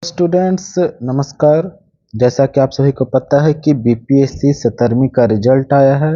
Students नमस्कार। जैसा कि आप सभी को पता है कि बीपीएससी 17वीं का रिजल्ट आया है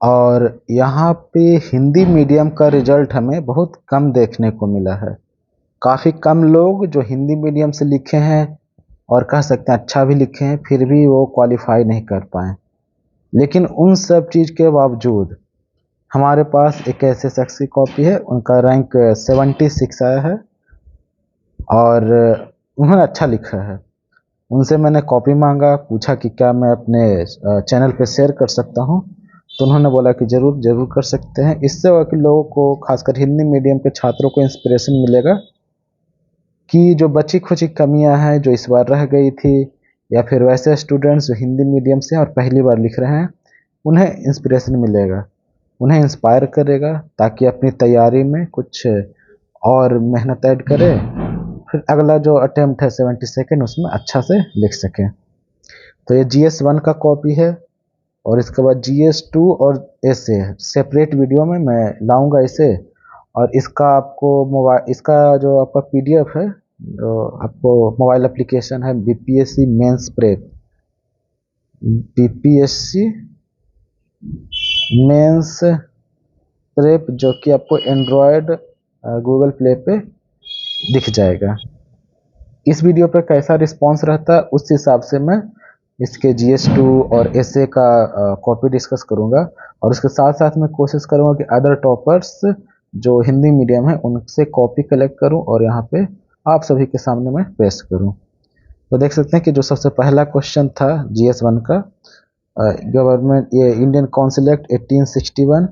और यहाँ पे हिंदी मीडियम का रिजल्ट हमें बहुत कम देखने को मिला है। काफ़ी कम लोग जो हिंदी मीडियम से लिखे हैं और कह सकते हैं अच्छा भी लिखे हैं, फिर भी वो क्वालिफाई नहीं कर पाए। लेकिन उन सब चीज़ के बावजूद हमारे पास एक ऐसे शख्स की कॉपी है, उनका रैंक 76 आया है और उन्होंने अच्छा लिखा है। उनसे मैंने कॉपी मांगा, पूछा कि क्या मैं अपने चैनल पे शेयर कर सकता हूँ, तो उन्होंने बोला कि ज़रूर ज़रूर कर सकते हैं। इससे होगा कि लोगों को, खासकर हिंदी मीडियम के छात्रों को इंस्पिरेशन मिलेगा कि जो बची खुची कमियां हैं जो इस बार रह गई थी, या फिर वैसे स्टूडेंट्स जो हिंदी मीडियम से और पहली बार लिख रहे हैं, उन्हें इंस्पिरेशन मिलेगा, उन्हें इंस्पायर करेगा ताकि अपनी तैयारी में कुछ और मेहनत ऐड करें, फिर अगला जो अटेम्प्ट है 72 उसमें अच्छा से लिख सकें। तो ये GS1 का कॉपी है और इसके बाद GS2 और ऐसे सेपरेट वीडियो में मैं लाऊंगा इसे। और इसका आपको मोबाइल, इसका जो आपका PDF है, जो आपको मोबाइल एप्लीकेशन है BPSC mains prep, BPSC mains prep, जो कि आपको एंड्रॉयड गूगल प्ले पे दिख जाएगा। इस वीडियो पर कैसा रिस्पांस रहता है उस हिसाब से मैं इसके GS2 और एसए का कॉपी डिस्कस करूंगा, और उसके साथ साथ मैं कोशिश करूंगा कि अदर टॉपर्स जो हिंदी मीडियम है उनसे कॉपी कलेक्ट करूं और यहाँ पे आप सभी के सामने मैं पेश करूं। तो देख सकते हैं कि जो सबसे पहला क्वेश्चन था GS1 का, गवर्नमेंट, ये इंडियन काउंसिल एक्ट 1861,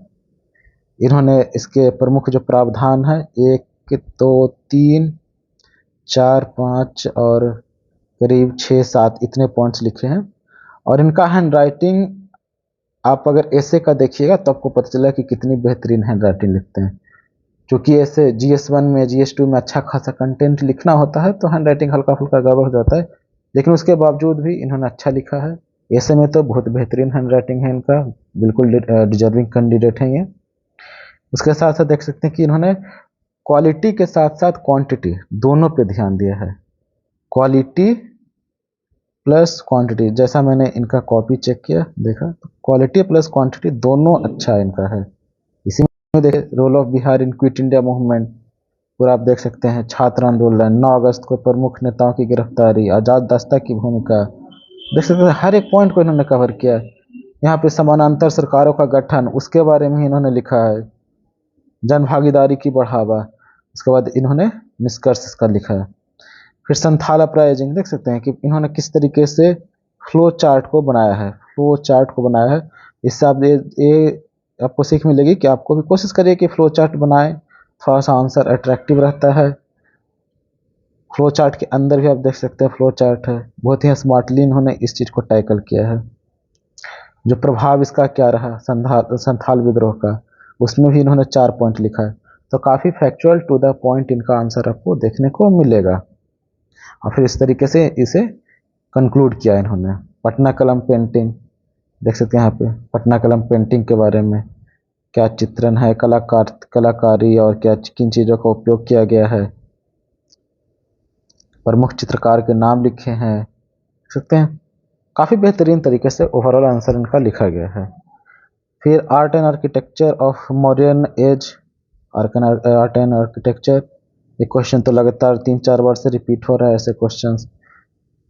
इन्होंने इसके प्रमुख जो प्रावधान है 1 2 3 4 5 और करीब 6 7 इतने पॉइंट्स लिखे हैं। और इनका हैंड राइटिंग आप अगर ऐसे का देखिएगा तो आपको पता चला कि कितनी बेहतरीन हैंड राइटिंग लिखते हैं। क्योंकि ऐसे GS1 में, GS2 में अच्छा खासा कंटेंट लिखना होता है तो हैंड राइटिंग हल्का फुल्का गड़बड़ हो जाता है, लेकिन उसके बावजूद भी इन्होंने अच्छा लिखा है। ऐसे में तो बहुत बेहतरीन हैंड राइटिंग है इनका, बिल्कुल डिजर्विंग कैंडिडेट है ये। उसके साथ साथ देख सकते हैं कि इन्होंने क्वालिटी के साथ साथ क्वांटिटी दोनों पे ध्यान दिया है। क्वालिटी प्लस क्वांटिटी, जैसा मैंने इनका कॉपी चेक किया, देखा तो क्वालिटी प्लस क्वांटिटी दोनों अच्छा इनका है। इसी में देखे role of Bihar in Quit India Movement, पूरा आप देख सकते हैं। छात्र आंदोलन, 9 अगस्त को प्रमुख नेताओं की गिरफ्तारी, आजाद दस्ता की भूमिका, देख सकते हैं हर एक पॉइंट को इन्होंने कवर किया है। यहाँ पे समानांतर सरकारों का गठन, उसके बारे में इन्होंने लिखा है। जन भागीदारी की बढ़ावा, उसके बाद इन्होंने निष्कर्ष इसका लिखा है। फिर संथाल अपराइजिंग, देख सकते हैं कि इन्होंने किस तरीके से फ्लो चार्ट को बनाया है, फ्लो चार्ट को बनाया है। इससे आप ये आपको सीख मिलेगी कि आपको भी कोशिश करिए कि फ्लो चार्ट बनाएं, थोड़ा सा आंसर अट्रैक्टिव रहता है। फ्लो चार्ट के अंदर भी आप देख सकते हैं फ्लो चार्ट है, बहुत ही स्मार्टली इन्होंने इस चीज़ को टैकल किया है। जो प्रभाव इसका क्या रहा संथाल विद्रोह का, उसमें भी इन्होंने 4 पॉइंट लिखा है। तो काफ़ी फैक्चुअल टू द पॉइंट इनका आंसर आपको देखने को मिलेगा। और फिर इस तरीके से इसे कंक्लूड किया इन्होंने। पटना कलम पेंटिंग, देख सकते हैं यहाँ पे पटना कलम पेंटिंग के बारे में क्या चित्रण है, कलाकारी और क्या किन चीज़ों का उपयोग किया गया है, प्रमुख चित्रकार के नाम लिखे हैं, देख सकते हैं काफ़ी बेहतरीन तरीके से ओवरऑल आंसर इनका लिखा गया है। फिर art and architecture of modern age, art and architecture, ये क्वेश्चन तो लगातार 3 4 बार से रिपीट हो रहा है ऐसे क्वेश्चंस,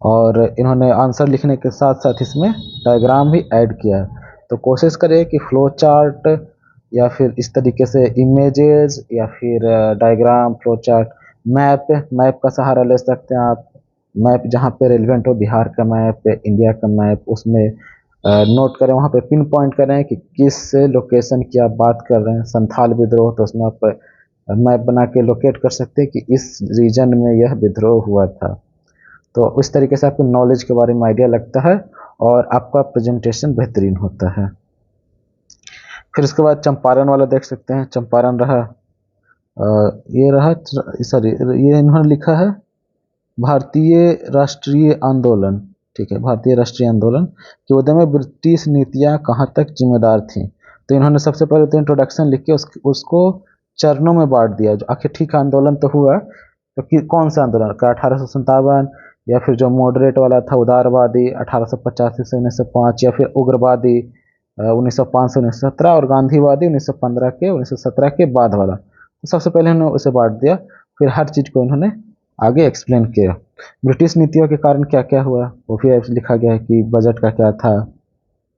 और इन्होंने आंसर लिखने के साथ साथ इसमें डायग्राम भी ऐड किया है। तो कोशिश करें कि फ्लो चार्ट या फिर इस तरीके से इमेजेस या फिर डायग्राम, फ्लो चार्ट, मैप का सहारा ले सकते हैं आप। मैप जहाँ पे रेलिवेंट हो, बिहार का मैप, इंडिया का मैप, उसमें नोट करें, वहाँ पे पिन पॉइंट करें कि किस लोकेशन की आप बात कर रहे हैं। संथाल विद्रोह, तो उसमें आप मैप बना के लोकेट कर सकते हैं कि इस रीजन में यह विद्रोह हुआ था। तो इस तरीके से आपको नॉलेज के बारे में आइडिया लगता है और आपका प्रेजेंटेशन बेहतरीन होता है। फिर उसके बाद चंपारण वाला देख सकते हैं, चंपारण रहा, ये रहा, सॉरी, ये इन्होंने लिखा है भारतीय राष्ट्रीय आंदोलन, ठीक है, भारतीय राष्ट्रीय आंदोलन के उदय में ब्रिटिश नीतियां कहाँ तक जिम्मेदार थीं। तो इन्होंने सबसे पहले तो इंट्रोडक्शन लिख के उसको चरणों में बांट दिया। जो आखिर ठीक आंदोलन तो हुआ, तो कौन सा आंदोलन का 1857, या फिर जो मॉडरेट वाला था उदारवादी 1885 से 1905, या फिर उग्रवादी 1905 से 1917, और गांधीवादी 1917 के बाद वाला। तो सबसे पहले उन्होंने उसे बांट दिया, फिर हर चीज़ को इन्होंने आगे एक्सप्लेन किया। ब्रिटिश नीतियों के कारण क्या क्या हुआ वो फिर लिखा गया है कि बजट का क्या था,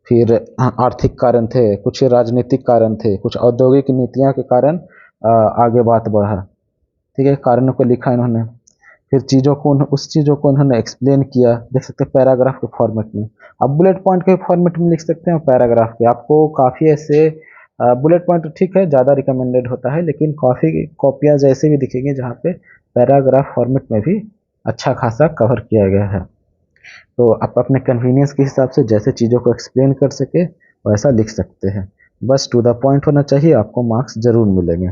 फिर आर्थिक कारण थे, कुछ राजनीतिक कारण थे, कुछ औद्योगिक नीतियों के कारण आगे बात बढ़ा। ठीक है, कारणों को लिखा इन्होंने, फिर चीज़ों को उस चीज़ों को उन्होंने एक्सप्लेन किया। देख सकते हैं पैराग्राफ के फॉर्मेट में, आप बुलेट पॉइंट के फॉर्मेट में लिख सकते हैं, पैराग्राफ के आपको काफ़ी ऐसे बुलेट पॉइंट ठीक है ज़्यादा रिकमेंडेड होता है, लेकिन काफ़ी कॉपियाँ जैसे भी दिखेंगे जहाँ पे पैराग्राफ फॉर्मेट में भी अच्छा खासा कवर किया गया है। तो आप अपने कन्वीनियंस के हिसाब से जैसे चीज़ों को एक्सप्लेन कर सके वैसा लिख सकते हैं, बस टू द पॉइंट होना चाहिए, आपको मार्क्स ज़रूर मिलेंगे।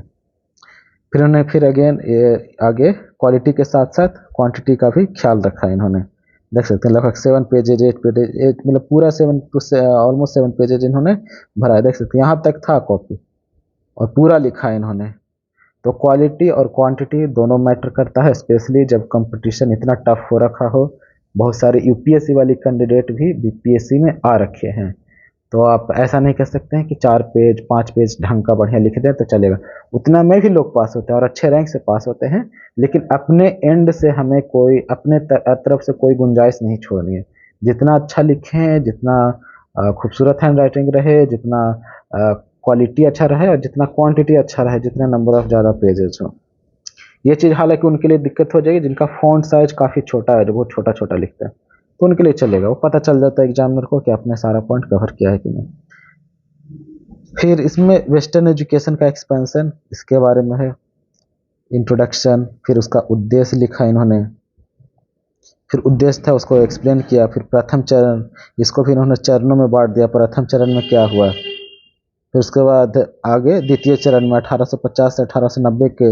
फिर उन्होंने फिर अगेन आगे क्वालिटी के साथ साथ क्वांटिटी का भी ख्याल रखा इन्होंने। देख सकते हैं लगभग 7 पेजेज 8 पेजेज 8 मतलब पूरा 7 ऑलमोस्ट 7 पेजेज इन्होंने भरा है। देख सकते हैं यहाँ तक था कॉपी और पूरा लिखा है इन्होंने। तो क्वालिटी और क्वांटिटी दोनों मैटर करता है, स्पेशली जब कंपटीशन इतना टफ हो रखा हो। बहुत सारे यूपीएससी वाली कैंडिडेट भी बीपीएससी में आ रखे हैं, तो आप ऐसा नहीं कह सकते हैं कि 4 पेज 5 पेज ढंग का बढ़िया लिख दें तो चलेगा। उतना में भी लोग पास होते हैं और अच्छे रैंक से पास होते हैं, लेकिन अपने एंड से हमें कोई अपने तरफ से कोई गुंजाइश नहीं छोड़नी है। जितना अच्छा लिखें, जितना खूबसूरत हैंड राइटिंग रहे, जितना क्वालिटी अच्छा रहे और जितना क्वांटिटी अच्छा रहे, जितने नंबर ऑफ ज़्यादा पेजेस हो। ये चीज़ हालांकि उनके लिए दिक्कत हो जाएगी जिनका फ़ॉन्ट साइज काफ़ी छोटा है, जो बहुत छोटा छोटा लिखता है, तो उनके लिए चलेगा, वो पता चल जाता है एग्जामिनर को कि आपने सारा पॉइंट कवर किया है कि नहीं। फिर इसमें वेस्टर्न एजुकेशन का एक्सपेंशन, इसके बारे में है इंट्रोडक्शन, फिर उसका उद्देश्य लिखा इन्होंने, फिर उद्देश्य था उसको एक्सप्लेन किया। फिर प्रथम चरण, इसको भी इन्होंने चरणों में बांट दिया, प्रथम चरण में क्या हुआ। फिर उसके बाद आगे द्वितीय चरण में 1850 से 1890 के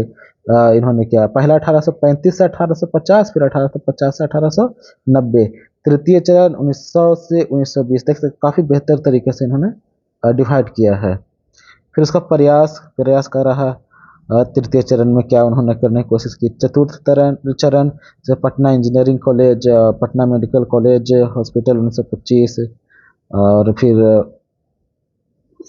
इन्होंने किया, पहला 1835 से 1850, फिर 1850 से 1890। तृतीय चरण 1900 से 1920। देख सकते काफ़ी बेहतर तरीके से इन्होंने डिवाइड किया है। फिर उसका प्रयास कर रहा तृतीय चरण में क्या उन्होंने करने की कोशिश की। चतुर्थ चरण से Patna engineering college, Patna medical college hospital 1925, और फिर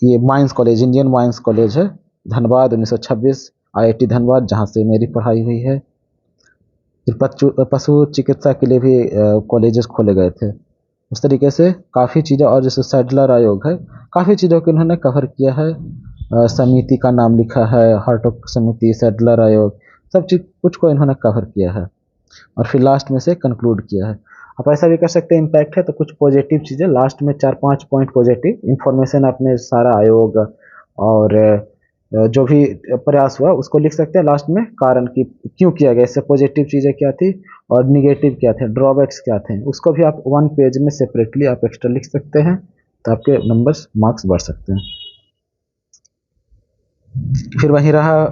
ये mines college, Indian mines college है धनबाद 1926, आईआईटी धनबाद जहाँ से मेरी पढ़ाई हुई है। फिर पशु चिकित्सा के लिए भी कॉलेजेस खोले गए थे। उस तरीके से काफ़ी चीज़ें, और जैसे सैडलर आयोग है, काफ़ी चीज़ों को इन्होंने कवर किया है। समिति का नाम लिखा है, हार्टोक समिति, सैडलर आयोग, सब चीज़ कुछ को इन्होंने कवर किया है और फिर लास्ट में से कंक्लूड किया है। आप ऐसा भी कर सकते हैं, इम्पैक्ट है तो कुछ पॉजिटिव चीज़ें लास्ट में 4-5 पॉइंट पॉजिटिव इन्फॉर्मेशन अपने सारा आयोग और जो भी प्रयास हुआ उसको लिख सकते हैं लास्ट में, कारण कि क्यों किया गया, इससे पॉजिटिव चीज़ें क्या थी और निगेटिव क्या थे, ड्रॉबैक्स क्या थे, उसको भी आप 1 पेज में सेपरेटली आप एक्स्ट्रा लिख सकते हैं, तो आपके नंबर्स मार्क्स बढ़ सकते हैं। फिर वहीं रहा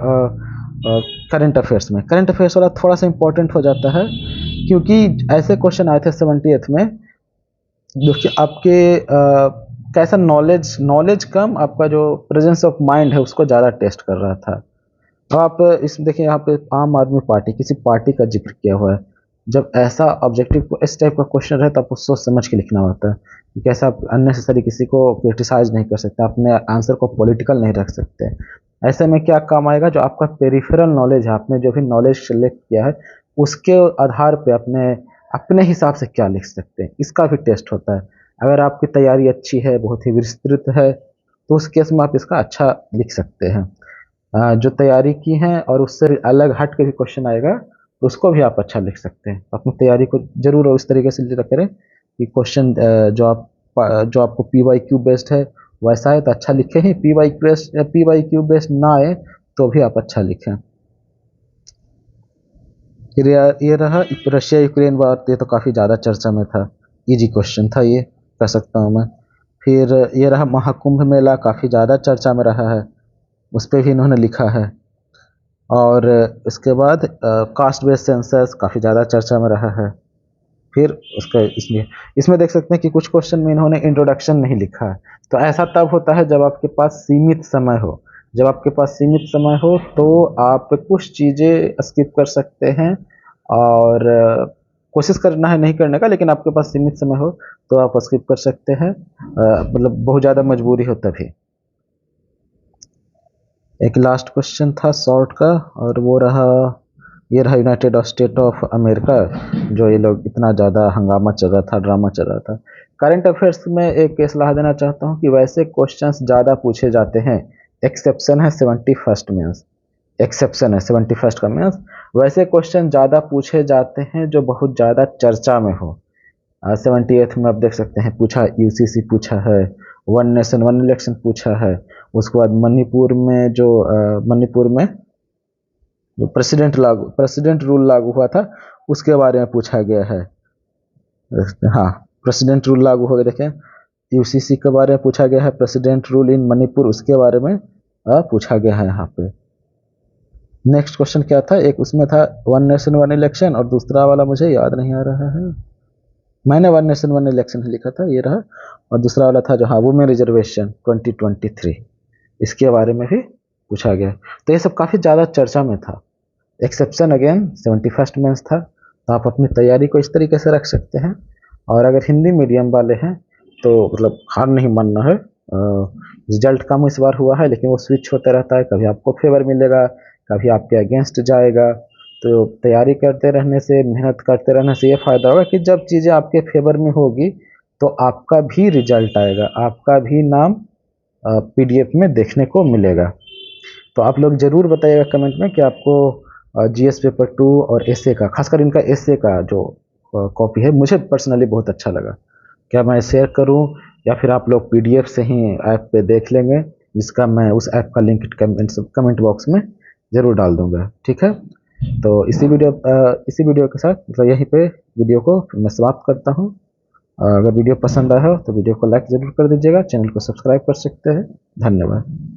करंट अफेयर्स में। करंट अफेयर्स वाला थोड़ा सा इंपॉर्टेंट हो जाता है, क्योंकि ऐसे क्वेश्चन आए थे 70th में जो कि आपके कैसा नॉलेज कम, आपका जो प्रेजेंस ऑफ माइंड है उसको ज़्यादा टेस्ट कर रहा था। अब आप इसमें देखिए, यहाँ पे आम आदमी पार्टी, किसी पार्टी का जिक्र किया हुआ है। जब ऐसा ऑब्जेक्टिव इस टाइप का क्वेश्चन है तो आपको सोच समझ के लिखना होता है, क्योंकि ऐसा आप अननेसेसरी किसी को क्रिटिसाइज नहीं कर सकते, अपने आंसर को पॉलिटिकल नहीं रख सकते। ऐसे में क्या काम आएगा, जो आपका पेरिफेरल नॉलेज है, आपने जो भी नॉलेज सेलेक्ट किया है उसके आधार पे अपने अपने हिसाब से क्या लिख सकते हैं, इसका भी टेस्ट होता है। अगर आपकी तैयारी अच्छी है, बहुत ही विस्तृत है, तो उस केस में आप इसका अच्छा लिख सकते हैं। जो तैयारी की हैं और उससे अलग हट के भी क्वेश्चन आएगा तो उसको भी आप अच्छा लिख सकते हैं। अपनी तैयारी को जरूर उस तरीके से करें कि क्वेश्चन जो आपको PYQ बेस्ड है वैसा है तो अच्छा लिखें ही, PYQ बेस्ड ना आए तो भी आप अच्छा लिखें। फिर ये रहा रशिया यूक्रेन वार, ये तो काफ़ी ज़्यादा चर्चा में था, इजी क्वेश्चन था, ये कर सकता हूँ मैं। फिर ये रहा महाकुंभ मेला, काफ़ी ज़्यादा चर्चा में रहा है, उस पर भी इन्होंने लिखा है। और इसके बाद कास्ट बेस्ड सेंसस काफ़ी ज़्यादा चर्चा में रहा है। फिर उसका इसमें देख सकते हैं कि कुछ क्वेश्चन में इन्होंने इंट्रोडक्शन नहीं लिखा है, तो ऐसा तब होता है जब आपके पास सीमित समय हो। जब आपके पास सीमित समय हो तो आप कुछ चीज़ें स्किप कर सकते हैं और कोशिश करना है नहीं करने का, लेकिन आपके पास सीमित समय हो तो आप स्किप कर सकते हैं, मतलब बहुत ज़्यादा मजबूरी हो तभी। एक लास्ट क्वेश्चन था शॉर्ट का, और वो रहा, ये रहा यूनाइटेड स्टेट ऑफ अमेरिका, जो ये लोग इतना ज़्यादा हंगामा चल रहा था, ड्रामा चल रहा था। करंट अफेयर्स में एक सलाह देना चाहता हूँ कि वैसे क्वेश्चंस ज़्यादा पूछे जाते हैं, एक्सेप्शन है 71st मीन्स, एक्सेप्शन है 71st का मीन्स, वैसे क्वेश्चन ज़्यादा पूछे जाते हैं जो बहुत ज़्यादा चर्चा में हो। 78th में आप देख सकते हैं पूछा, यूसीसी पूछा है, वन नेशन वन इलेक्शन पूछा है, उसके बाद मणिपुर में जो मणिपुर में जो प्रेसिडेंट रूल लागू हुआ था उसके बारे में पूछा गया है। हाँ, प्रेसिडेंट रूल लागू हो गया, देखें यूसीसी के बारे में पूछा गया है, प्रेसिडेंट रूल इन मणिपुर उसके बारे में पूछा गया है यहाँ पे। नेक्स्ट क्वेश्चन क्या था, एक उसमें था वन नेशन वन इलेक्शन, और दूसरा वाला मुझे याद नहीं आ रहा है, मैंने वन नेशन वन इलेक्शन लिखा था, ये रहा, और दूसरा वाला था जो, हाँ, वुमेन रिजर्वेशन 2023, इसके बारे में भी पूछा गया। तो ये सब काफ़ी ज़्यादा चर्चा में था। एक्सेप्शन अगेन 71st मेंस था, तो आप अपनी तैयारी को इस तरीके से रख सकते हैं। और अगर हिंदी मीडियम वाले हैं तो मतलब हार नहीं मानना है, रिजल्ट कम इस बार हुआ है लेकिन वो स्विच होता रहता है, कभी आपको फेवर मिलेगा, कभी आपके अगेंस्ट जाएगा। तो तैयारी करते रहने से, मेहनत करते रहने से ये फ़ायदा होगा कि जब चीज़ें आपके फेवर में होगी तो आपका भी रिजल्ट आएगा, आपका भी नाम पीडीएफ में देखने को मिलेगा। तो आप लोग ज़रूर बताइएगा कमेंट में कि आपको जीएस पेपर 2 और एसए का, खासकर इनका एसए का जो कॉपी है, मुझे पर्सनली बहुत अच्छा लगा। क्या मैं शेयर करूं या फिर आप लोग पीडीएफ से ही ऐप पे देख लेंगे, जिसका मैं उस ऐप का लिंक कमेंट बॉक्स में ज़रूर डाल दूंगा, ठीक है। तो इसी वीडियो के साथ मतलब यहीं पे वीडियो को मैं समाप्त करता हूँ। अगर वीडियो पसंद आया हो तो वीडियो को लाइक ज़रूर कर दीजिएगा, चैनल को सब्सक्राइब कर सकते हैं। धन्यवाद।